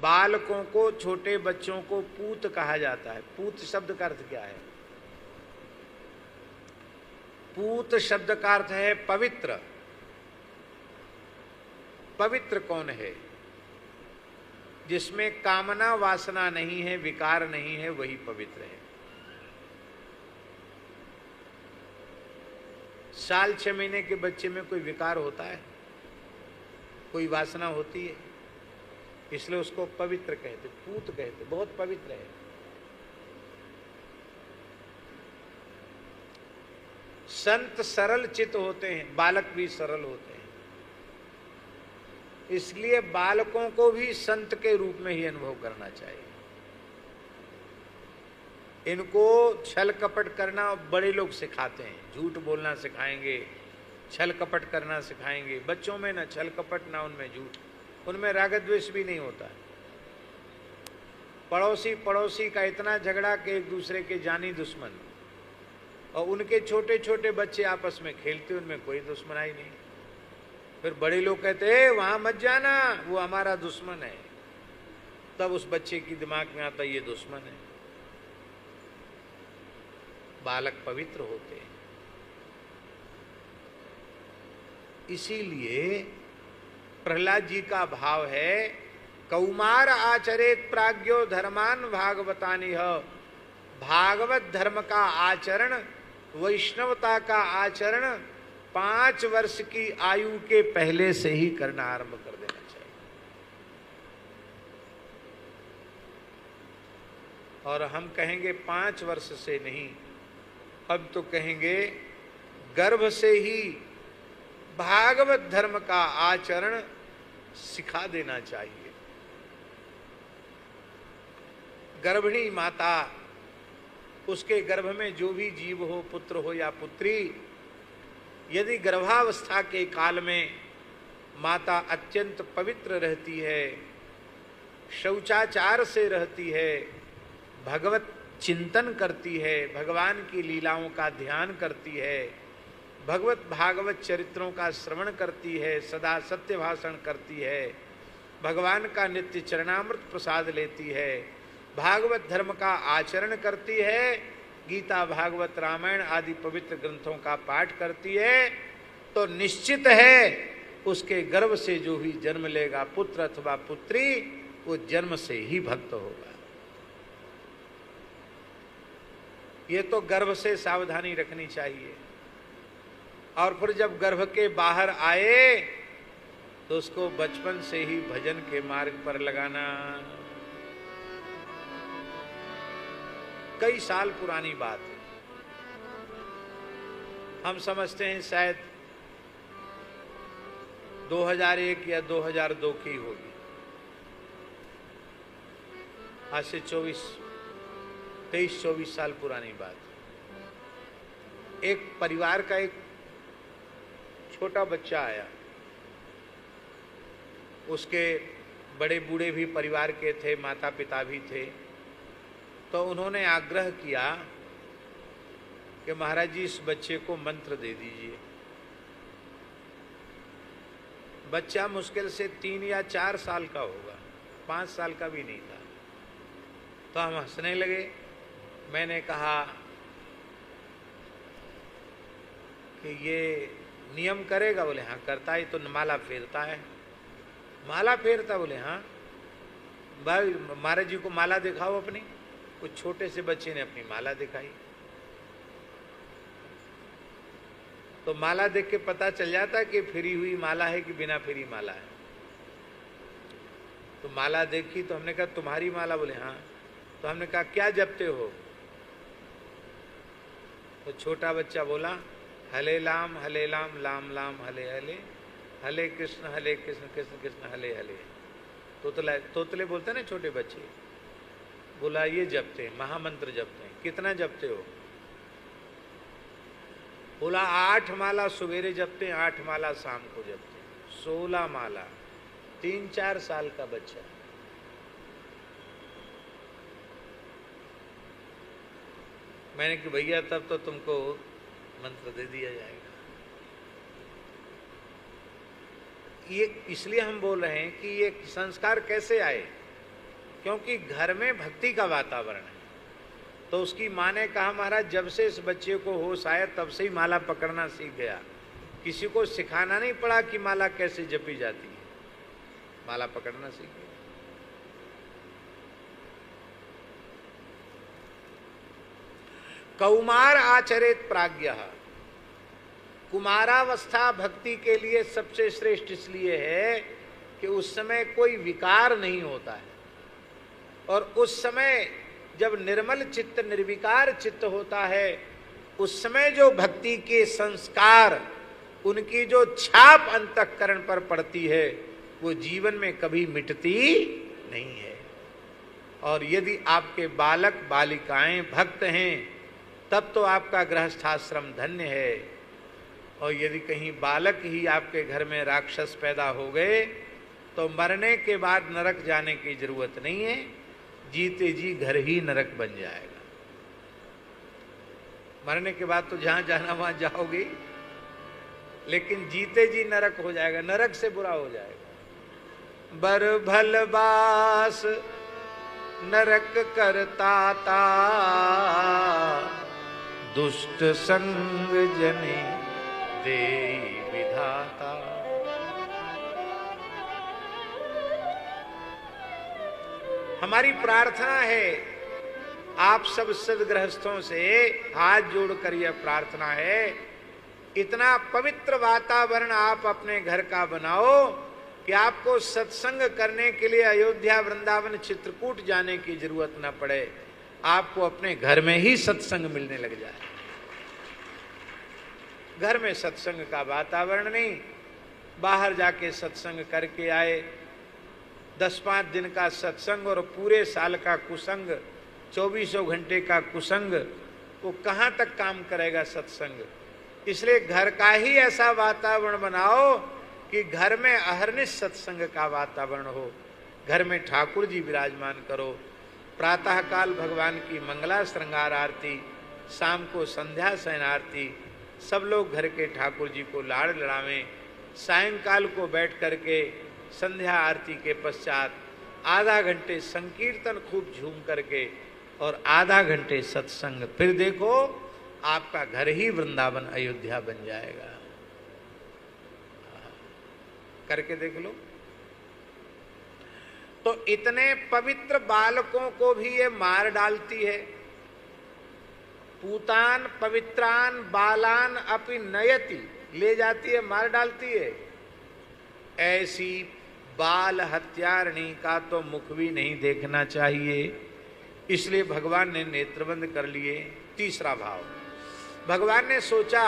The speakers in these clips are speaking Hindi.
बालकों को, छोटे बच्चों को पूत कहा जाता है। पूत शब्द का अर्थ क्या है? पूत शब्द का अर्थ है पवित्र। पवित्र कौन है? जिसमें कामना वासना नहीं है, विकार नहीं है, वही पवित्र है। साल 6 महीने के बच्चे में कोई विकार होता है? कोई वासना होती है? इसलिए उसको पवित्र कहते, पूत कहते, बहुत पवित्र है। संत सरल चित्त होते हैं, बालक भी सरल होते हैं। इसलिए बालकों को भी संत के रूप में ही अनुभव करना चाहिए। इनको छल कपट करना बड़े लोग सिखाते हैं, झूठ बोलना सिखाएंगे, छल कपट करना सिखाएंगे। बच्चों में ना छल कपट, ना उनमें झूठ, उनमें राग द्वेष भी नहीं होता है। पड़ोसी पड़ोसी का इतना झगड़ा कि एक दूसरे के जानी दुश्मन, और उनके छोटे छोटे बच्चे आपस में खेलते, उनमें कोई दुश्मनाई नहीं। फिर बड़े लोग कहते हैं वहां मत जाना, वो हमारा दुश्मन है। तब उस बच्चे की दिमाग में आता ये दुश्मन है। बालक पवित्र होते हैं। इसीलिए प्रहलाद जी का भाव है, कौमार आचरेत प्राज्ञो धर्मान भागवतानिह। भागवत धर्म का आचरण, वैष्णवता का आचरण 5 वर्ष की आयु के पहले से ही करना आरंभ कर देना चाहिए। और हम कहेंगे 5 वर्ष से नहीं, अब तो कहेंगे गर्भ से ही भागवत धर्म का आचरण सिखा देना चाहिए। गर्भिणी माता, उसके गर्भ में जो भी जीव हो, पुत्र हो या पुत्री, यदि गर्भावस्था के काल में माता अत्यंत पवित्र रहती है, शौचाचार से रहती है, भगवत चिंतन करती है, भगवान की लीलाओं का ध्यान करती है, भगवत भागवत चरित्रों का श्रवण करती है, सदा सत्य भाषण करती है, भगवान का नित्य चरणामृत प्रसाद लेती है, भागवत धर्म का आचरण करती है, गीता भागवत रामायण आदि पवित्र ग्रंथों का पाठ करती है, तो निश्चित है उसके गर्भ से जो भी जन्म लेगा पुत्र अथवा पुत्री, वो जन्म से ही भक्त होगा। ये तो गर्भ से सावधानी रखनी चाहिए। और फिर जब गर्भ के बाहर आए तो उसको बचपन से ही भजन के मार्ग पर लगाना। कई साल पुरानी बात है, हम समझते हैं शायद 2001 या 2002 की होगी। आज से 23-24 साल पुरानी बात। एक परिवार का एक छोटा बच्चा आया, उसके बड़े बूढ़े भी परिवार के थे, माता पिता भी थे। तो उन्होंने आग्रह किया कि महाराज जी इस बच्चे को मंत्र दे दीजिए। बच्चा मुश्किल से 3 या 4 साल का होगा, 5 साल का भी नहीं था। तो हम हंसने लगे। मैंने कहा कि ये नियम करेगा? बोले हाँ करता है, तो माला फेरता है। माला फेरता? बोले हाँ। भाई महाराज जी को माला दिखाओ अपनी। कुछ छोटे से बच्चे ने अपनी माला दिखाई, तो माला देख के पता चल जाता कि फिरी हुई माला है कि बिना फिरी माला है। तो माला देखी तो हमने कहा तुम्हारी माला? बोले हाँ। तो हमने कहा क्या जपते हो? तो छोटा बच्चा बोला हले लाम लाम लाम हले हले, हले कृष्ण कृष्ण कृष्ण हले हले। तोतले बोलते हैं ना छोटे बच्चे। बोला ये जपते हैं, महामंत्र जपते हैं। कितना जपते हो? बोला 8 माला सवेरे जपते हैं, 8 माला शाम को जपते हैं, 16 माला। 3-4 साल का बच्चा। मैंने कि भैया तब तो तुमको मंत्र दे दिया जाएगा। ये इसलिए हम बोल रहे हैं कि ये संस्कार कैसे आए। क्योंकि घर में भक्ति का वातावरण है। तो उसकी माँ ने कहा महाराज जब से इस बच्चे को होश आया तब से ही माला पकड़ना सीख गया, किसी को सिखाना नहीं पड़ा कि माला कैसे जपी जाती है, माला पकड़ना सीख गया। कौमार आचरित प्राज्ञः, कुमारावस्था भक्ति के लिए सबसे श्रेष्ठ इसलिए है कि उस समय कोई विकार नहीं होता है, और उस समय जब निर्मल चित्त निर्विकार चित्त होता है, उस समय जो भक्ति के संस्कार, उनकी जो छाप अंतःकरण पर पड़ती है वो जीवन में कभी मिटती नहीं है। और यदि आपके बालक बालिकाएं भक्त हैं तब तो आपका गृहस्थाश्रम धन्य है, और यदि कहीं बालक ही आपके घर में राक्षस पैदा हो गए तो मरने के बाद नरक जाने की जरूरत नहीं है, जीते जी घर ही नरक बन जाएगा। मरने के बाद तो जहां जाना वहां जाओगे, लेकिन जीते जी नरक हो जाएगा, नरक से बुरा हो जाएगा। बर भल बास नरक करता ता, दुष्ट संग जने दे विधाता। हमारी प्रार्थना है, आप सब सदगृहस्थों से हाथ जोड़कर यह प्रार्थना है, इतना पवित्र वातावरण आप अपने घर का बनाओ कि आपको सत्संग करने के लिए अयोध्या वृंदावन चित्रकूट जाने की जरूरत न पड़े, आपको अपने घर में ही सत्संग मिलने लग जाए। घर में सत्संग का वातावरण नहीं, बाहर जाके सत्संग करके आए, 10-5 दिन का सत्संग और पूरे साल का कुसंग, 24 घंटे का कुसंग, वो कहाँ तक काम करेगा सत्संग। इसलिए घर का ही ऐसा वातावरण बनाओ कि घर में अहर्निश सत्संग का वातावरण हो। घर में ठाकुर जी विराजमान करो, प्रातःकाल भगवान की मंगला श्रृंगार आरती, शाम को संध्या शयन आरती, सब लोग घर के ठाकुर जी को लाड़ लड़ावें। सायंकाल को बैठ करके संध्या आरती के पश्चात आधा घंटे संकीर्तन खूब झूम करके और आधा घंटे सत्संग, फिर देखो आपका घर ही वृंदावन अयोध्या बन जाएगा। करके देख लो। तो इतने पवित्र बालकों को भी ये मार डालती है। पूतान पवित्रान बालान अपि नयति, ले जाती है, मार डालती है। ऐसी बाल हत्यारणी का तो मुख भी नहीं देखना चाहिए, इसलिए भगवान ने नेत्रबंद कर लिए। तीसरा भाव, भगवान ने सोचा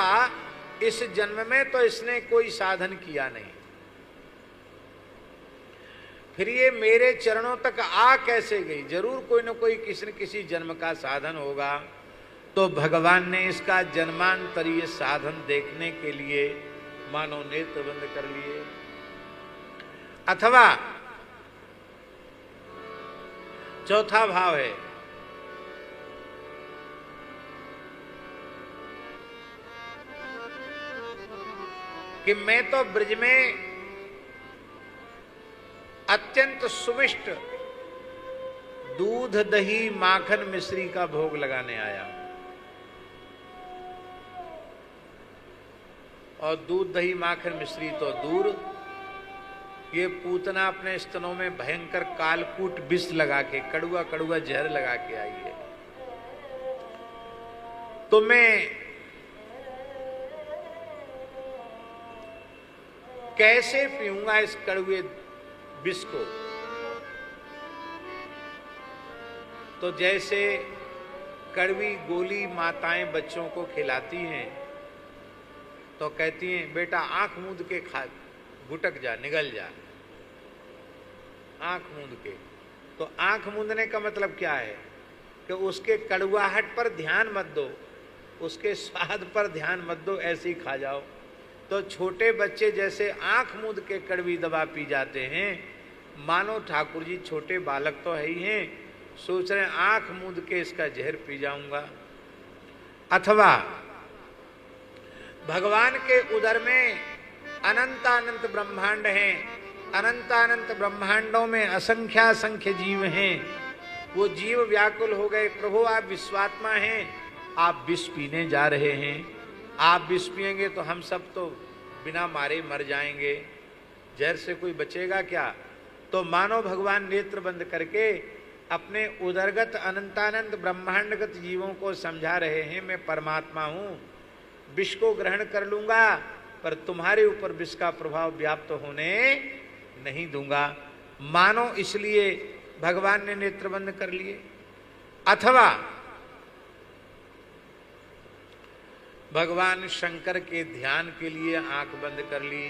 इस जन्म में तो इसने कोई साधन किया नहीं, फिर ये मेरे चरणों तक आ कैसे गई, जरूर कोई न कोई किसी न किसी जन्म का साधन होगा। तो भगवान ने इसका जन्मांतरीय साधन देखने के लिए मानो नेत्र बंद कर लिए। अथवा चौथा भाव है, कि मैं तो ब्रज में अत्यंत सुमिष्ट दूध दही माखन मिश्री का भोग लगाने आया, और दूध दही माखन मिश्री तो दूर, ये पूतना अपने स्तनों में भयंकर कालकूट विष लगा के, कड़ुआ कड़ुआ जहर लगा के आई है। तो मैं कैसे पीऊंगा इस कड़ुए विष को। तो जैसे कड़वी गोली माताएं बच्चों को खिलाती हैं तो कहती हैं बेटा आंख मूंद के खा, गुटक जा, निगल जा, आंख मूंद के। तो आंख मूंदने का मतलब क्या है कि उसके कड़वाहट पर ध्यान मत दो, उसके स्वाद पर ध्यान मत दो, ऐसे ही खा जाओ। तो छोटे बच्चे जैसे आंख मूंद के कड़वी दवा पी जाते हैं, मानो ठाकुर जी छोटे बालक तो है ही हैं, सोच रहे हैं आंख मूंद के इसका जहर पी जाऊंगा। अथवा भगवान के उदर में अनंत अनंत ब्रह्मांड हैं, अनंत ब्रह्मांडों में असंख्य जीव हैं, वो जीव व्याकुल हो गए, प्रभु आप विश्वात्मा हैं, आप विष पीने जा रहे हैं, आप विष पिएंगे तो हम सब तो बिना मारे मर जाएंगे, जहर से कोई बचेगा क्या। तो मानो भगवान नेत्र बंद करके अपने उदरगत अनंतानंत ब्रह्मांडगत जीवों को समझा रहे हैं, मैं परमात्मा हूं, विष को ग्रहण कर लूंगा पर तुम्हारे ऊपर विष का प्रभाव व्याप्त होने नहीं दूंगा। मानो इसलिए भगवान ने नेत्र बंद कर लिए, अथवा भगवान शंकर के ध्यान के लिए आंख बंद कर ली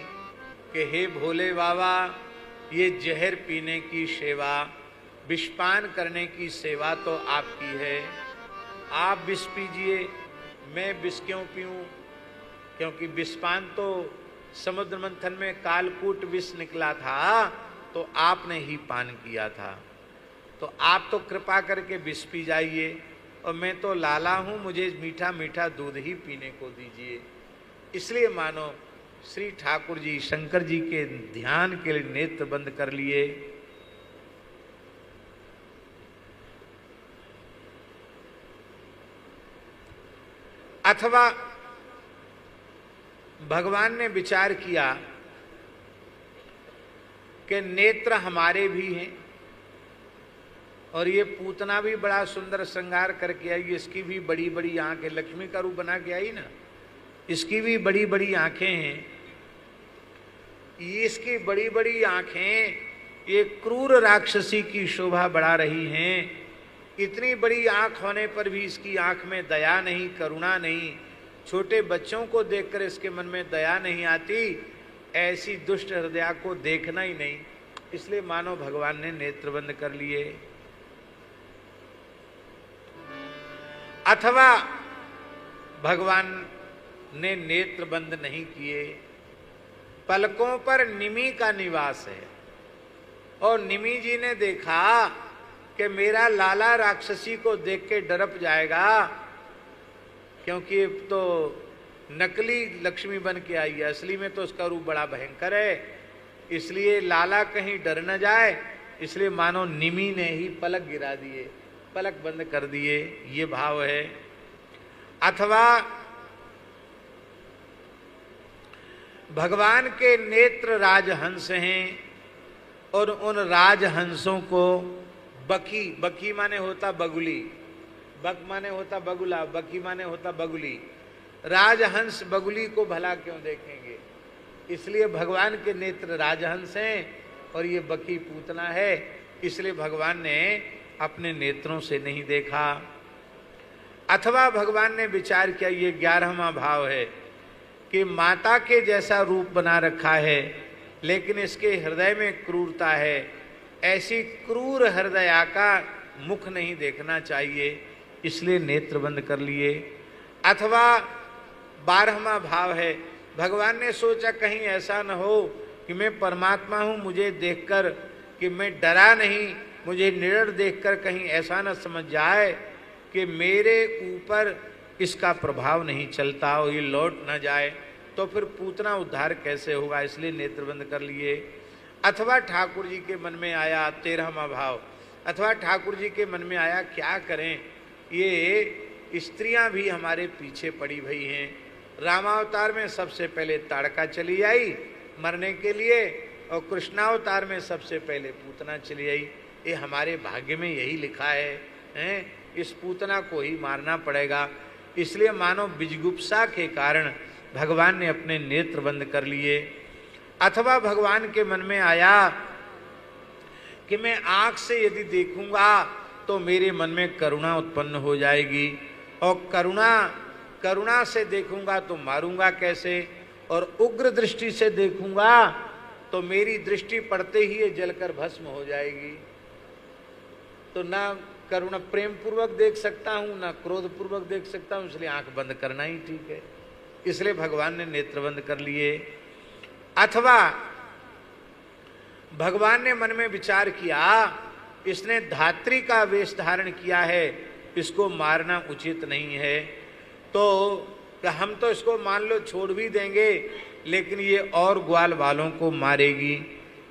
कि हे भोले बाबा, ये जहर पीने की सेवा, विषपान करने की सेवा तो आपकी है, आप विष पीजिए, मैं विष क्यों पीऊं, क्योंकि विषपान तो समुद्र मंथन में कालकूट विष निकला था तो आपने ही पान किया था, तो आप तो कृपा करके विष पी जाइए, और मैं तो लाला हूं, मुझे मीठा मीठा दूध ही पीने को दीजिए। इसलिए मानो श्री ठाकुर जी शंकर जी के ध्यान के लिए नेत्र बंद कर लिए। अथवा भगवान ने विचार किया कि नेत्र हमारे भी हैं और ये पूतना भी बड़ा सुंदर श्रृंगार करके आई, इसकी भी बड़ी बड़ी आंखें, लक्ष्मी का रूप बना के आई ना, इसकी भी बड़ी बड़ी आंखें हैं, इसकी बड़ी बड़ी आंखें ये क्रूर राक्षसी की शोभा बढ़ा रही हैं। इतनी बड़ी आंख होने पर भी इसकी आंख में दया नहीं, करुणा नहीं, छोटे बच्चों को देखकर इसके मन में दया नहीं आती, ऐसी दुष्ट हृदय को देखना ही नहीं। इसलिए मानो भगवान ने नेत्र बंद कर लिए। अथवा भगवान ने नेत्र बंद नहीं किए, पलकों पर निमि का निवास है, और निमि जी ने देखा कि मेरा लाला राक्षसी को देख के डरप जाएगा, क्योंकि तो नकली लक्ष्मी बन के आई है, असली में तो उसका रूप बड़ा भयंकर है, इसलिए लाला कहीं डर न जाए, इसलिए मानो निमि ने ही पलक गिरा दिए, पलक बंद कर दिए, ये भाव है। अथवा भगवान के नेत्र राजहंस हैं और उन राजहंसों को बकी, बकी माने होता बगुली, बक माने होता बगुला, बकी माने होता बगुली, राजहंस बगुली को भला क्यों देखेंगे, इसलिए भगवान के नेत्र राजहंस हैं और ये बकी पूतना है, इसलिए भगवान ने अपने नेत्रों से नहीं देखा। अथवा भगवान ने विचार किया, ये 11वां भाव है कि माता के जैसा रूप बना रखा है लेकिन इसके हृदय में क्रूरता है, ऐसी क्रूर हृदय का मुख नहीं देखना चाहिए, इसलिए नेत्र बंद कर लिए। अथवा 12वां भाव है, भगवान ने सोचा कहीं ऐसा न हो कि मैं परमात्मा हूँ, मुझे देखकर कि मैं डरा नहीं, मुझे निडर देखकर कहीं ऐसा न समझ जाए कि मेरे ऊपर इसका प्रभाव नहीं चलता और ये लौट न जाए, तो फिर पूतना उद्धार कैसे होगा, इसलिए नेत्र बंद कर लिए। अथवा ठाकुर जी के मन में आया 13वां भाव, अथवा ठाकुर जी के मन में आया क्या करें, ये स्त्रियां भी हमारे पीछे पड़ी हुई हैं, रामावतार में सबसे पहले ताड़का चली आई मरने के लिए और कृष्णावतार में सबसे पहले पूतना चली आई, ये हमारे भाग्य में यही लिखा है, इस पूतना को ही मारना पड़ेगा, इसलिए मानो बिजगुप्सा के कारण भगवान ने अपने नेत्र बंद कर लिए। अथवा भगवान के मन में आया कि मैं आंख से यदि देखूंगा तो मेरे मन में करुणा उत्पन्न हो जाएगी, और करुणा से देखूंगा तो मारूंगा कैसे, और उग्र दृष्टि से देखूंगा तो मेरी दृष्टि पड़ते ही ये जलकर भस्म हो जाएगी, तो ना करुणा प्रेम पूर्वक देख सकता हूं ना क्रोध पूर्वक देख सकता हूं, इसलिए आंख बंद करना ही ठीक है, इसलिए भगवान ने नेत्र बंद कर लिए। अथवा भगवान ने मन में विचार किया, इसने धात्री का वेश धारण किया है, इसको मारना उचित नहीं है, तो हम तो इसको मान लो छोड़ भी देंगे लेकिन ये और ग्वाल वालों को मारेगी,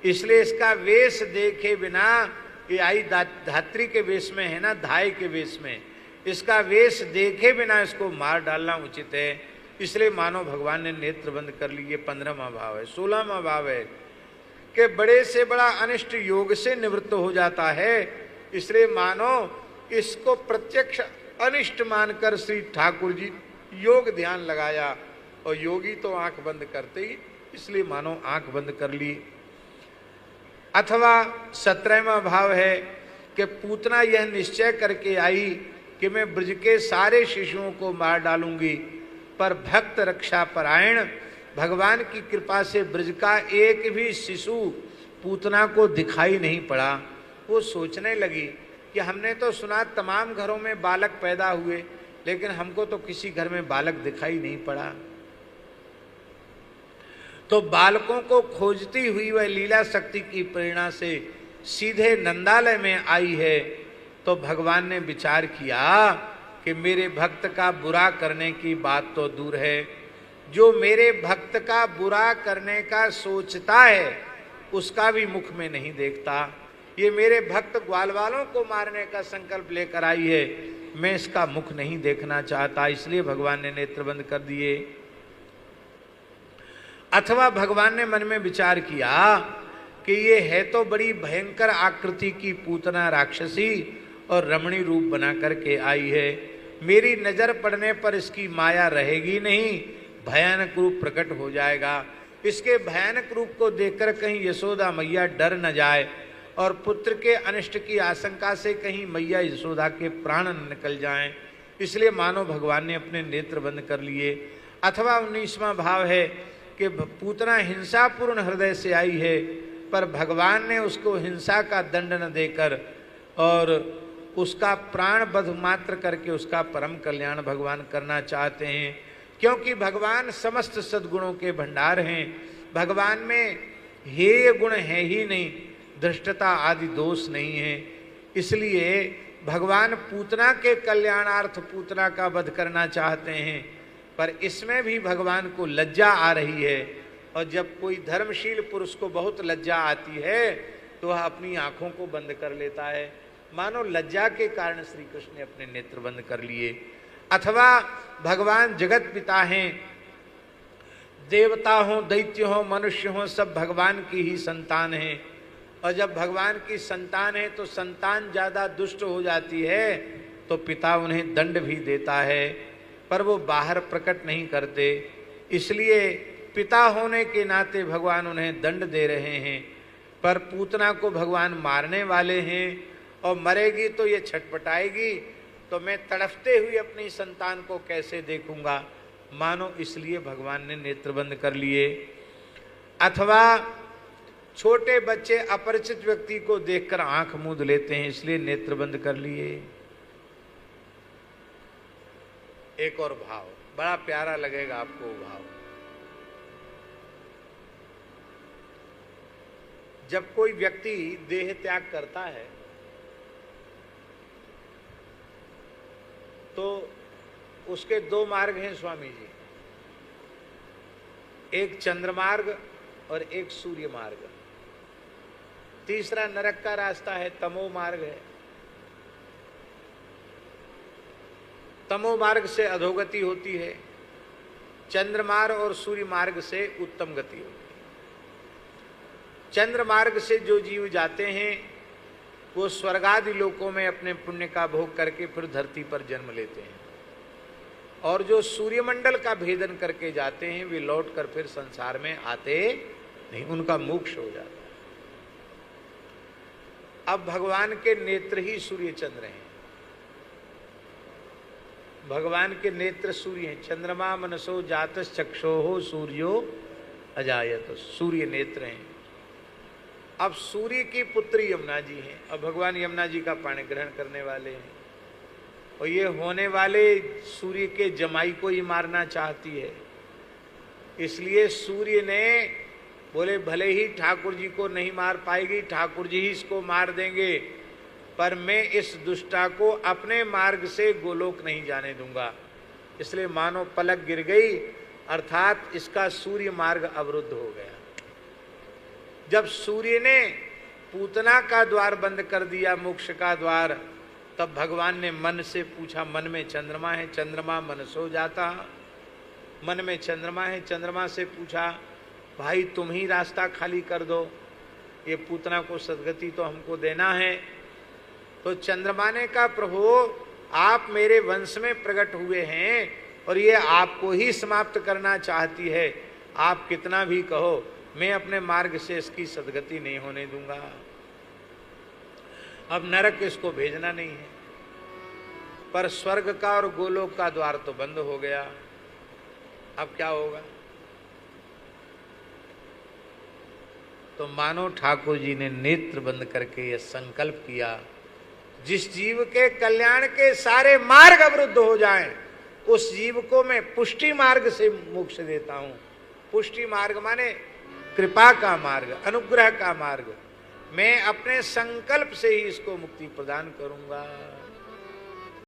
इसलिए इसका वेश देखे बिना, ये आई धात्री के वेश में है ना, धाय के वेश में, इसका वेश देखे बिना इसको मार डालना उचित है। इसलिए मानो भगवान ने नेत्र बंद कर ली। ये 15वां भाव है। 16वां भाव है कि बड़े से बड़ा अनिष्ट योग से निवृत्त हो जाता है। इसलिए मानो इसको प्रत्यक्ष अनिष्ट मानकर श्री ठाकुर जी योग ध्यान लगाया, और योगी तो आंख बंद करते ही, इसलिए मानो आंख बंद कर ली। अथवा 17वां भाव है कि पूतना यह निश्चय करके आई कि मैं ब्रज के सारे शिशुओं को मार डालूंगी, पर भक्त रक्षा परायण भगवान की कृपा से ब्रज का एक भी शिशु पूतना को दिखाई नहीं पड़ा। वो सोचने लगी कि हमने तो सुना तमाम घरों में बालक पैदा हुए, लेकिन हमको तो किसी घर में बालक दिखाई नहीं पड़ा। तो बालकों को खोजती हुई वह लीला शक्ति की प्रेरणा से सीधे नंदालय में आई है। तो भगवान ने विचार किया कि मेरे भक्त का बुरा करने की बात तो दूर है, जो मेरे भक्त का बुरा करने का सोचता है उसका भी मुख में नहीं देखता। ये मेरे भक्त ग्वाल वालों को मारने का संकल्प लेकर आई है, मैं इसका मुख नहीं देखना चाहता, इसलिए भगवान ने नेत्र बंद कर दिए। अथवा भगवान ने मन में विचार किया कि ये है तो बड़ी भयंकर आकृति की पूतना राक्षसी और रमणी रूप बना करके आई है, मेरी नजर पड़ने पर इसकी माया रहेगी नहीं, भयानक रूप प्रकट हो जाएगा। इसके भयानक रूप को देखकर कहीं यशोदा मैया डर न जाए और पुत्र के अनिष्ट की आशंका से कहीं मैया यशोदा के प्राण न निकल जाएं, इसलिए मानो भगवान ने अपने नेत्र बंद कर लिए। अथवा 19वां भाव है कि पूतना हिंसापूर्ण हृदय से आई है, पर भगवान ने उसको हिंसा का दंड न देकर और उसका प्राण बध मात्र करके उसका परम कल्याण भगवान करना चाहते हैं, क्योंकि भगवान समस्त सद्गुणों के भंडार हैं। भगवान में हेय गुण है ही नहीं, धृष्टता आदि दोष नहीं है। इसलिए भगवान पूतना के कल्याणार्थ पूतना का वध करना चाहते हैं, पर इसमें भी भगवान को लज्जा आ रही है। और जब कोई धर्मशील पुरुष को बहुत लज्जा आती है तो वह अपनी आंखों को बंद कर लेता है। मानो लज्जा के कारण श्री कृष्ण ने अपने नेत्र बंद कर लिए। अथवा भगवान जगत पिता हैं, देवता हो, दैत्य हो, मनुष्य हो, सब भगवान की ही संतान हैं। और जब भगवान की संतान है तो संतान ज्यादा दुष्ट हो जाती है तो पिता उन्हें दंड भी देता है, पर वो बाहर प्रकट नहीं करते। इसलिए पिता होने के नाते भगवान उन्हें दंड दे रहे हैं, पर पूतना को भगवान मारने वाले हैं और मरेगी तो ये छटपटाएगी, तो मैं तड़फते हुए अपनी संतान को कैसे देखूंगा, मानो इसलिए भगवान ने नेत्र बंद कर लिए। अथवा छोटे बच्चे अपरिचित व्यक्ति को देखकर आंख मूंद लेते हैं, इसलिए नेत्र बंद कर लिए। एक और भाव बड़ा प्यारा लगेगा आपको भाव। जब कोई व्यक्ति देह त्याग करता है तो उसके 2 मार्ग हैं स्वामी जी, एक चंद्रमार्ग और एक सूर्य मार्ग। तीसरा नरक का रास्ता है, तमो मार्ग है। तमो मार्ग से अधोगति होती है, चंद्रमार्ग और सूर्य मार्ग से उत्तम गति होती है। चंद्र मार्ग से जो जीव जाते हैं वो स्वर्गादि लोकों में अपने पुण्य का भोग करके फिर धरती पर जन्म लेते हैं, और जो सूर्यमंडल का भेदन करके जाते हैं वे लौट कर फिर संसार में आते नहीं, उनका मोक्ष हो जाता है। अब भगवान के नेत्र ही सूर्य चंद्र हैं, भगवान के नेत्र सूर्य हैं। चंद्रमा मनसो जातस चक्षोहो सूर्यो अजायत, सूर्य नेत्र हैं। अब सूर्य की पुत्री यमुना जी हैं, अब भगवान यमुना जी का पाणी ग्रहण करने वाले हैं, और ये होने वाले सूर्य के जमाई को ही मारना चाहती है। इसलिए सूर्य ने बोले भले ही ठाकुर जी को नहीं मार पाएगी, ठाकुर जी ही इसको मार देंगे, पर मैं इस दुष्टा को अपने मार्ग से गोलोक नहीं जाने दूंगा। इसलिए मानो पलक गिर गई, अर्थात इसका सूर्य मार्ग अवरुद्ध हो गया। जब सूर्य ने पूतना का द्वार बंद कर दिया, मोक्ष का द्वार, तब भगवान ने मन से पूछा, मन में चंद्रमा है, चंद्रमा मन सो जाता, मन में चंद्रमा है, चंद्रमा से पूछा भाई तुम ही रास्ता खाली कर दो, ये पूतना को सदगति तो हमको देना है। तो चंद्रमा ने कहा प्रभु आप मेरे वंश में प्रकट हुए हैं और ये आपको ही समाप्त करना चाहती है, आप कितना भी कहो मैं अपने मार्ग से इसकी सदगति नहीं होने दूंगा। अब नरक इसको भेजना नहीं है, पर स्वर्ग का और गोलोक का द्वार तो बंद हो गया। अब क्या होगा? तो मानो ठाकुर जी ने नेत्र बंद करके यह संकल्प किया, जिस जीव के कल्याण के सारे मार्ग अवरुद्ध हो जाएं, उस जीव को मैं पुष्टि मार्ग से मोक्ष देता हूं। पुष्टि मार्ग माने कृपा का मार्ग, अनुग्रह का मार्ग। मैं अपने संकल्प से ही इसको मुक्ति प्रदान करूंगा।